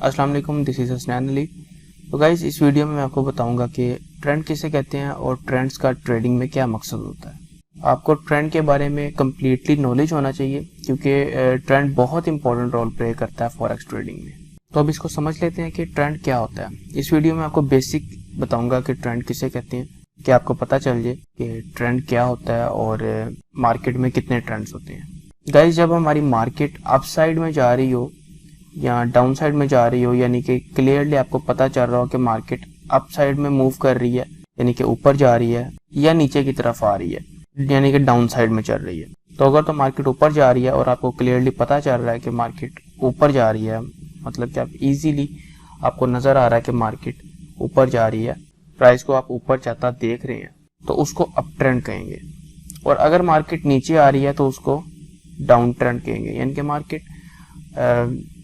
अस्सलाम वालेकुम, this is Hasnain Ali. तो गाइस, इस वीडियो में मैं आपको बताऊंगा कि ट्रेंड किसे कहते हैं और ट्रेंड्स का ट्रेडिंग में क्या मकसद होता है। आपको ट्रेंड के बारे में कम्प्लीटली नॉलेज होना चाहिए क्योंकि ट्रेंड बहुत इंपॉर्टेंट रोल प्ले करता है फॉरेक्स ट्रेडिंग में। तो अब इसको समझ लेते हैं कि ट्रेंड क्या होता है। इस वीडियो में आपको बेसिक बताऊंगा कि ट्रेंड किसे कहते हैं, कि आपको पता चल जाए कि ट्रेंड क्या होता है और मार्केट में कितने ट्रेंड्स होते हैं। गाइस, जब हमारी मार्केट अप साइड में जा रही हो या डाउन साइड में जा रही हो, यानी कि क्लियरली आपको पता चल रहा हो कि मार्केट अप साइड में मूव कर रही है, यानी कि ऊपर जा रही है, या नीचे की तरफ आ रही है, यानी कि डाउन साइड में चल रही है। तो अगर तो मार्केट ऊपर जा रही है और आपको क्लियरली पता चल रहा है कि मार्केट ऊपर जा रही है, मतलब कि आप इजीली आपको नजर आ रहा है कि मार्केट ऊपर जा रही है, प्राइस को आप ऊपर जाता देख रहे हैं, तो उसको अप ट्रेंड कहेंगे। और अगर मार्केट नीचे आ रही है तो उसको डाउन ट्रेंड कहेंगे। यानी कि मार्केट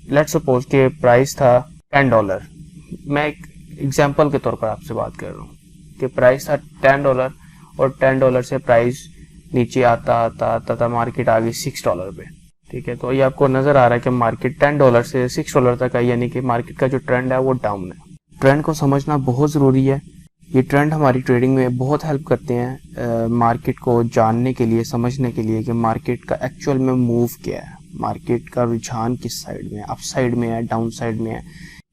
लेट्स सपोज के प्राइस था $10, मैं एक एग्जांपल के तौर पर आपसे बात कर रहा हूँ कि प्राइस था $10 और $10 से प्राइस नीचे आता आता आता था मार्केट आ गई $6 पे। ठीक है, तो ये आपको नजर आ रहा है कि मार्केट $10 से $6 तक आई, यानी कि मार्केट का जो ट्रेंड है वो डाउन है। ट्रेंड को समझना बहुत ज़रूरी है। ये ट्रेंड हमारी ट्रेडिंग में बहुत हेल्प करते हैं मार्केट को जानने के लिए, समझने के लिए कि मार्केट का एक्चुअल में मूव क्या है, मार्केट का रुझान किस साइड में है, अप साइड में है, डाउन साइड में है,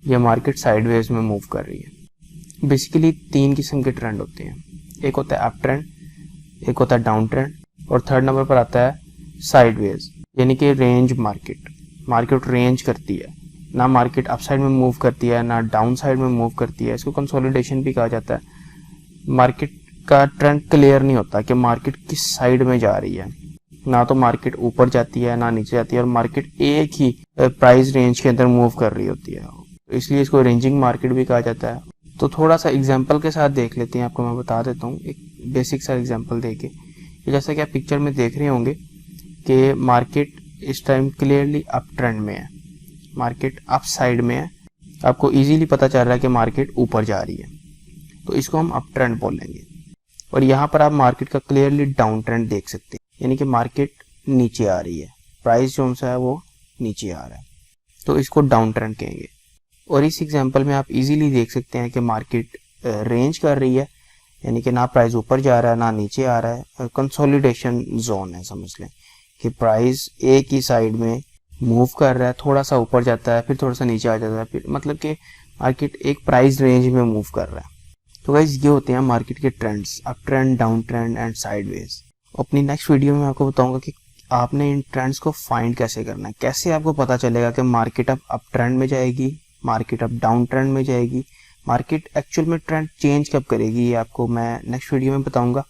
या मार्केट साइडवेज में मूव कर रही है। बेसिकली 3 किस्म के ट्रेंड होते हैं। एक होता है अप ट्रेंड, एक होता है डाउन ट्रेंड, और थर्ड नंबर पर आता है साइडवेज, यानी कि रेंज मार्केट रेंज करती है, ना मार्केट अप साइड में मूव करती है ना डाउन साइड में मूव करती है। इसको कंसोलिडेशन भी कहा जाता है। मार्केट का ट्रेंड क्लियर नहीं होता कि मार्केट किस साइड में जा रही है, ना तो मार्केट ऊपर जाती है ना नीचे जाती है, और मार्केट एक ही प्राइस रेंज के अंदर मूव कर रही होती है, इसलिए इसको रेंजिंग मार्केट भी कहा जाता है। तो थोड़ा सा एग्जांपल के साथ देख लेते हैं, आपको मैं बता देता हूँ एक बेसिक सा एग्जांपल देके। जैसा कि आप पिक्चर में देख रहे होंगे कि मार्केट इस टाइम क्लियरली अप ट्रेंड में है, मार्केट अप साइड में है, आपको इजीली पता चल रहा है कि मार्केट ऊपर जा रही है, तो इसको हम अप ट्रेंड बोलेंगे। और यहाँ पर आप मार्केट का क्लियरली डाउन ट्रेंड देख सकते हैं, यानी कि मार्केट नीचे आ रही है, प्राइस जो सा है वो नीचे आ रहा है, तो इसको डाउन ट्रेंड कहेंगे। और इस एग्जांपल में आप इजीली देख सकते हैं कि मार्केट रेंज कर रही है, यानी कि ना प्राइस ऊपर जा रहा है ना नीचे आ रहा है, कंसोलिडेशन जोन है। समझ लें कि प्राइस एक ही साइड में मूव कर रहा है, थोड़ा सा ऊपर जाता है फिर थोड़ा सा नीचे आ जाता है, फिर मतलब कि मार्केट एक प्राइस रेंज में मूव कर रहा है। तो गाइस, ये होते हैं मार्केट के trends, up trend, down trend and sideways. अपनी नेक्स्ट वीडियो में आपको बताऊंगा कि आपने इन ट्रेंड्स को फाइंड कैसे करना है, कैसे आपको पता चलेगा कि मार्केट अब अप ट्रेंड में जाएगी, मार्केट अब डाउन ट्रेंड में जाएगी, मार्केट एक्चुअल में ट्रेंड चेंज कब करेगी, ये आपको मैं नेक्स्ट वीडियो में बताऊंगा।